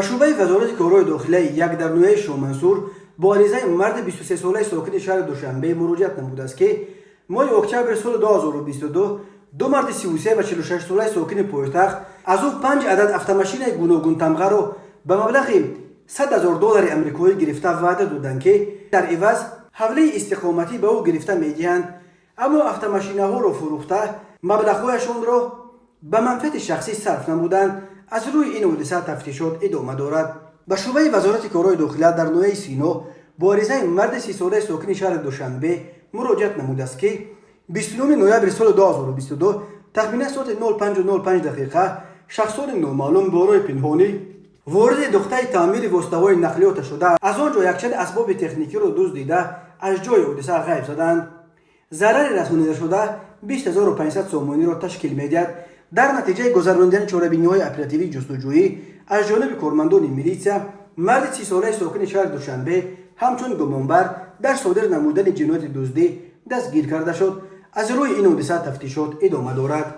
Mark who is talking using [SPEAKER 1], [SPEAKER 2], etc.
[SPEAKER 1] به شعبه وزارت کارهای داخلی یک در نویه شومنصور با عریضه مرد 23 ساله ساکن شهر دوشنبه مراجعت نموده است که ماه اکتبر سال 2022 دو مرد 33 و 46 ساله ساکن پایتخت از او 5 عدد автомашین گوناگون تمغه را به مبلغ $100,000 امریکایی گرفته وعده دادند که در عوض حوله استقامتی به او گرفته می‌دهند، اما автомашین‌ها را فروخته مبلغ‌هایشان را به منفعت شخصی صرف نمودند. از روی این حادثه تفتیشات ادامه دارد. به شعبه وزارت کارهای داخلی در نویه سینا با عریضه مرد 30 ساله ساکن شهر دوشنبه مراجعت نموده است که 29 نوامبر سال 2022 تخمیناً ساعت 05:05 شخصان نامعلوم برای پنهانی وارد دختر تعمیر واسطه‌های نقلیات شده از آنجا یکچند اسباب تکنیکی را دزدیده از جای حادثه غیب شدند. ضرر رسانیده شده 20,500 سومانی را تشکیل می‌دهد. در نتیجه گذراندن چاره‌بینی‌های اپراتیوی جستجویی از جانب کارمندان میلیسیا، مرد 30 ساله ساکن شهر دوشنبه همچون گمانبر در صادر نمودن جنایت دزدی دستگیر کرده شد. از روی این حادثه تفتیشات ادامه دارد.